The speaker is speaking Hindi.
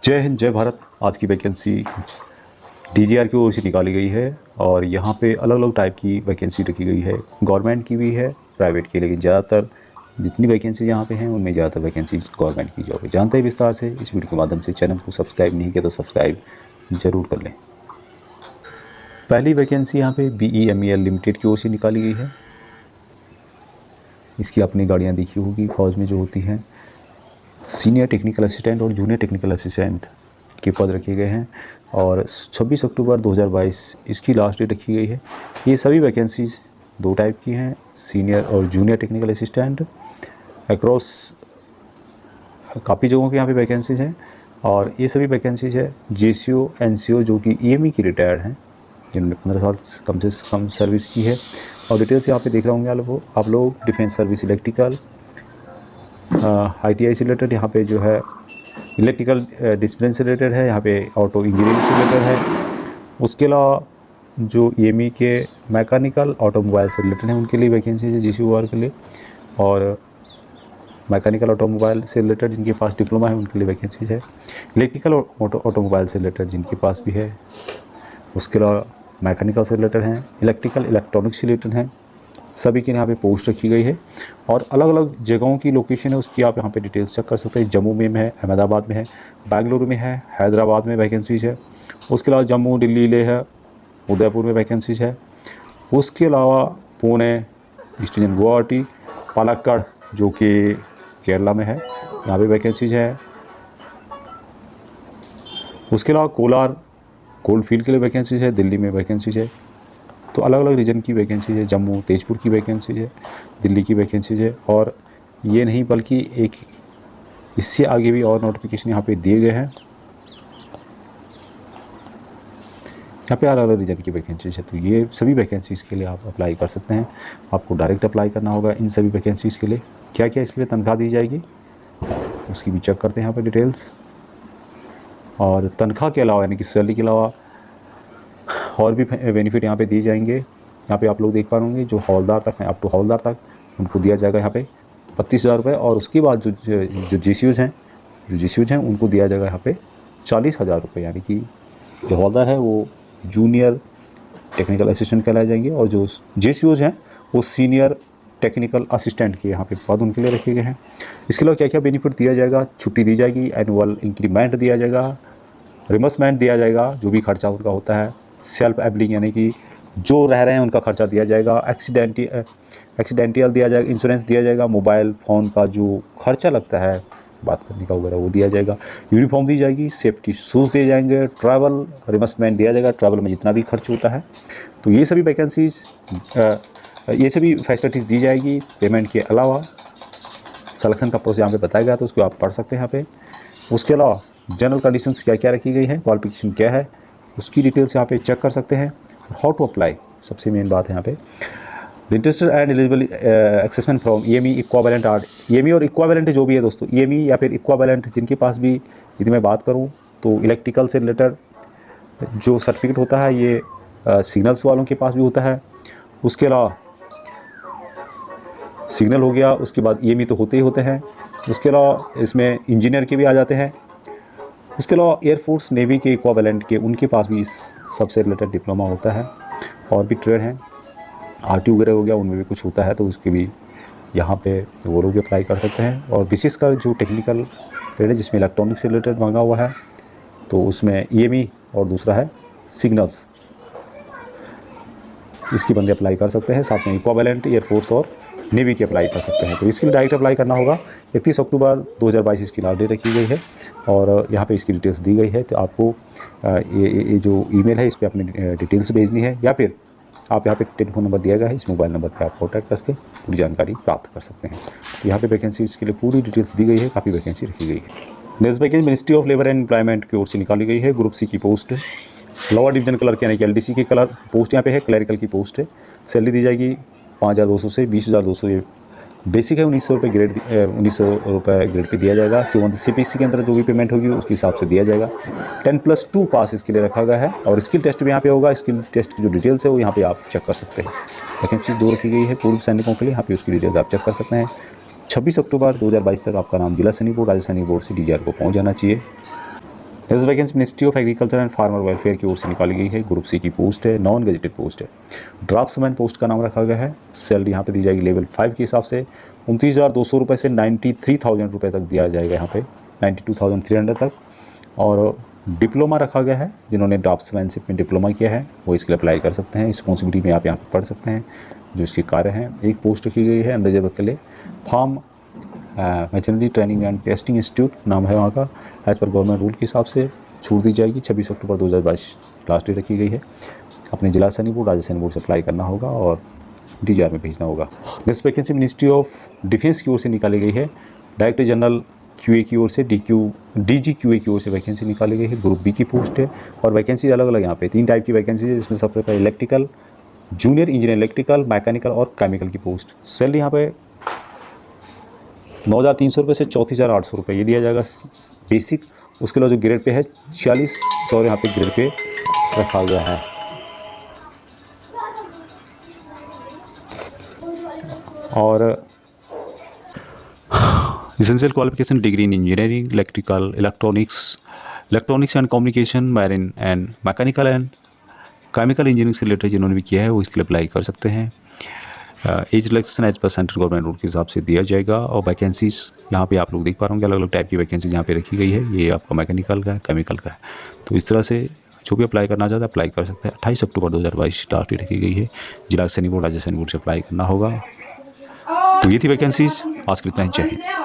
जय हिंद जय भारत। आज की वैकेंसी डीजीआर की ओर से निकाली गई है और यहाँ पे अलग अलग टाइप की वैकेंसी रखी गई है। गवर्नमेंट की भी है, प्राइवेट की, लेकिन ज़्यादातर जितनी वैकेंसी यहाँ पे हैं उनमें ज़्यादातर वैकेंसी गवर्नमेंट की जॉब है। जानते हैं विस्तार से इस वीडियो के माध्यम से। चैनल को सब्सक्राइब नहीं किया तो सब्सक्राइब जरूर कर लें। पहली वैकेंसी यहाँ पे BEMEL लिमिटेड की ओर से निकाली गई है। इसकी अपनी गाड़ियाँ देखी होगी फौज में जो होती हैं। सीनियर टेक्निकल असिस्टेंट और जूनियर टेक्निकल असिस्टेंट के पद रखे गए हैं और 26 अक्टूबर 2022 इसकी लास्ट डेट रखी गई है। ये सभी वैकेंसीज दो टाइप की हैं, सीनियर और जूनियर टेक्निकल असिस्टेंट। अक्रॉस काफ़ी जगहों के यहाँ पे वैकेंसीज हैं और ये सभी वैकेंसीज है JCO NCO जो कि EME की रिटायर्ड हैं, जिन्होंने 15 साल कम से कम सर्विस की है। और डिटेल्स यहाँ पे देख रहे होंगे आप लोग डिफेंस सर्विस इलेक्ट्रिकल, ITI से रिलेटेड, यहाँ पे जो है इलेक्ट्रिकल डिसिप्लिन से रिलेटेड है, यहाँ पे ऑटो इंजीनियरिंग से रिलेटेड है। उसके अलावा जो EME के मैकेनिकल ऑटोमोबाइल से रिलेटेड हैं उनके लिए वैकेंसी है JCOR के लिए, और मैकेनिकल ऑटोमोबाइल से रिलेटेड जिनके पास डिप्लोमा है उनके लिए वैकेंसी है। इलेक्ट्रिकल ऑटोमोबाइल से रिलेटेड जिनके पास भी है, उसके अलावा मैकेनिकल से रिलेटेड हैं, इलेक्ट्रिकल इलेक्ट्रॉनिक्स से रिलेटेड हैं, सभी के यहाँ पे पोस्ट रखी गई है। और अलग अलग जगहों की लोकेशन है उसकी आप यहाँ पे डिटेल्स चेक कर सकते हैं। जम्मू में है, अहमदाबाद में है, बेंगलुरु में है, हैदराबाद में वैकेंसीज है। उसके अलावा जम्मू, दिल्ली, लेह है, उदयपुर में वैकेंसीज है। उसके अलावा पुणे, ईस्टर्न गुवाहाटी, पालक्कड़ जो कि केरला में है, यहाँ पे वैकेंसीज है। उसके अलावा कोलार कोल्ड फील्ड के लिए वैकेंसीज है, दिल्ली में वैकेंसीज है। तो अलग अलग रीजन की वैकेंसी है। जम्मू तेजपुर की वैकेंसी है, दिल्ली की वैकेंसी है। और ये नहीं बल्कि एक इससे आगे भी और नोटिफिकेशन यहाँ पे दिए गए हैं। यहाँ पे अलग अलग रीजन की वैकेंसीज है। तो ये सभी वैकेंसीज़ के लिए आप अप्लाई कर सकते हैं। आपको डायरेक्ट अप्लाई करना होगा इन सभी वैकेंसीज़ के लिए। क्या क्या इसके लिए तनख्वाह दी जाएगी उसकी भी चेक करते हैं यहाँ पर डिटेल्स। और तनख्वाह के अलावा यानी कि सैलरी के अलावा और भी बेनिफिट यहाँ पे दिए जाएंगे। यहाँ पे आप लोग देख पा रहे होंगे जो हौलदार तक हैं, अप टू हौलदार तक उनको दिया जाएगा यहाँ पे 32,000 रुपये। और उसके बाद जो JCOs हैं उनको दिया जाएगा यहाँ पे 40,000 रुपये। यानी कि जो हौलदार है वो जूनियर टेक्निकल असिस्टेंट कहलाए जाएंगे और जो JCOs हैं वो सीनियर टेक्निकल असिस्टेंट के यहाँ पे पद उनके लिए रखे गए हैं। इसके अलावा क्या क्या बेनिफिट दिया जाएगा, छुट्टी दी जाएगी, एनुअल इंक्रीमेंट दिया जाएगा, रिमबर्समेंट दिया जाएगा जो भी खर्चा उनका होता है, सेल्फ एबलिंग यानी कि जो रह रहे हैं उनका खर्चा दिया जाएगा, एक्सीडेंटियल दिया जाएगा, इंश्योरेंस दिया जाएगा, मोबाइल फ़ोन का जो खर्चा लगता है बात करने का वगैरह वो दिया जाएगा, यूनिफॉर्म दी जाएगी, सेफ्टी शूज़ दिए जाएंगे, ट्रैवल रिमबर्समेंट दिया जाएगा, ट्रैवल में जितना भी खर्च होता है। तो ये सभी वैकेंसीज ये सभी फैसिलिटीज़ दी जाएगी। पेमेंट के अलावा सिलेक्शन का प्रोसेस यहाँ पे बताया गया तो उसको आप पढ़ सकते हैं यहाँ पे। उसके अलावा जनरल कंडीशंस क्या क्या रखी गई है, क्वालिफिकेशन क्या है, उसकी डिटेल्स यहाँ पे चेक कर सकते हैं। हाउ टू अप्लाई सबसे मेन बात है यहाँ पे। The interested and eligible assessment from EME equivalent art. EME और इक्वावेलेंट जो भी है दोस्तों, EME या फिर इक्वावेलेंट जिनके पास भी, यदि मैं बात करूँ तो इलेक्ट्रिकल से रिलेटेड जो सर्टिफिकेट होता है ये सिग्नल्स वालों के पास भी होता है। उसके अलावा सिग्नल हो गया, उसके बाद EME तो होते ही होते हैं। उसके अलावा इसमें इंजीनियर के भी आ जाते हैं। उसके अलावा एयरफोर्स नेवी के इक्वावेलेंट के उनके पास भी इस सबसे रिलेटेड डिप्लोमा होता है। और भी ट्रेड हैं, RT वगैरह हो गया, उनमें भी कुछ होता है तो उसके भी यहाँ पे वो लोग भी अप्लाई कर सकते हैं। और विशेषकर जो टेक्निकल ट्रेड है जिसमें इलेक्ट्रॉनिक से रिलेटेड मांगा हुआ है तो उसमें EME और दूसरा है सिग्नल्स, इसकी बंदे अप्लाई कर सकते हैं। साथ में इक्वावेलेंट एयरफोर्स और नेवी के अप्लाई कर सकते हैं। तो इसके लिए डायरेक्ट अप्लाई करना होगा। 31 अक्टूबर 2022 इसकी लास्ट डेट रखी गई है और यहाँ पे इसकी डिटेल्स दी गई है। तो आपको ये जो ईमेल है इस पर अपनी डिटेल्स भेजनी है या फिर आप यहाँ पे टेलीफोन नंबर दिया गया है, इस मोबाइल नंबर पर आप कॉन्टैक्ट करके पूरी जानकारी प्राप्त कर सकते हैं। तो यहाँ पे वैकेंसी इसके लिए पूरी डिटेल्स दी गई है, काफ़ी वैकेंसी रखी गई है। Next vacancy ministry of labour and employment की ओर से निकाली गई है। ग्रुप C की पोस्ट, लोअर डिवीजन क्लर्क यानी कि LDC की कलर पोस्ट यहाँ पे है, क्लरिकल की पोस्ट है। सैलरी दी जाएगी 5,200 से 20,200। ये बेसिक है, 1900 रुपये ग्रेड 1900 रुपये ग्रेड पे दिया जाएगा। CPC के अंदर जो भी पेमेंट होगी उसके हिसाब से दिया जाएगा। 10+2 पास इसके लिए रखा गया है और स्किल टेस्ट भी यहाँ पे होगा। स्किल टेस्ट की जो डिटेल्स है वो यहाँ पे आप चेक कर सकते हैं। वैकेंसी 2 रखी गई है पूर्व सैनिकों के लिए, यहाँ पे उसकी डिटेल्स आप चेक कर सकते हैं। 26 अक्टूबर 2022 तक आपका नाम जिला सैनिक बोर्ड, राज्य सैनिक बोर्ड से DGR को पहुँच जाना चाहिए। इस vacancy ministry of agriculture and farmer welfare की ओर से निकाली गई है। ग्रुप सी की पोस्ट है, नॉन गेजेटेड पोस्ट है। ड्राफ्ट्समैन पोस्ट का नाम रखा गया है। सैलरी यहाँ पे दी जाएगी लेवल 5 के हिसाब से 29,200 रुपये से 93,000 रुपये तक दिया जाएगा, यहाँ पे 92,300 तक। और डिप्लोमा रखा गया है, जिन्होंने ड्राफ्ट्समैनशिप में डिप्लोमा किया है वो इसके लिए अप्लाई कर सकते हैं। रिस्पॉन्सिबिलिटी में आप यहाँ पर पढ़ सकते हैं जो इसके कार्य हैं। एक पोस्ट रखी गई है अनरिजर्व के लिए, farm machinery training and testing institute नाम है वहाँ का। एज पर गवर्नमेंट रूल के हिसाब से छूट दी जाएगी। 26 अक्टूबर 2022 लास्ट डेट रखी गई है। अपने जिला सैनिक बोर्ड, राज्य सैनिक बोर्ड से अप्लाई करना होगा और DGR में भेजना होगा। Next vacancy ministry of defence की ओर से निकाली गई है। डायरेक्टर जनरल QA की ओर से DG QA की ओर से वैकेंसी निकाली गई है। ग्रुप बी की पोस्ट है और वैकेंसी अलग अलग यहाँ पे 3 टाइप की वैकेंसी है, जिसमें सबसे पहले electrical, junior engineer electrical, mechanical और केमिकल की पोस्ट। सैलरी यहाँ पे 9,300 रुपये से 34,800 रुपये ये दिया जाएगा बेसिक। उसके अलावा जो ग्रेड पे है 4600 यहाँ पे ग्रेड पे रखा गया है। और essential qualification degree in engineering, electrical, electronics and communication, marine and mechanical and chemical engineering से रिलेटेड जिन्होंने भी किया है वो इसके लिए अप्लाई कर सकते हैं। एज रिलैक्सेशन एज पर सेंट्रल गवर्नमेंट रूल के हिसाब से दिया जाएगा। और वैकेंसीज यहाँ पे आप लोग देख पा रहे होंगे, अलग अलग टाइप की वैकेंसीज यहाँ पे रखी गई है। ये आपका मैकेनिकल का है, केमिकल का है। तो इस तरह से जो भी अप्लाई करना चाहता है अप्लाई कर सकते हैं। 28 अक्टूबर 2022 लास्ट डेट रखी गई है। जिला सैनिक बोर्ड, राज्य सैनिक बोर्ड से अप्लाई करना होगा। तो ये थी वैकेंसीज। आज के लिए इतना ही। जय हिंद।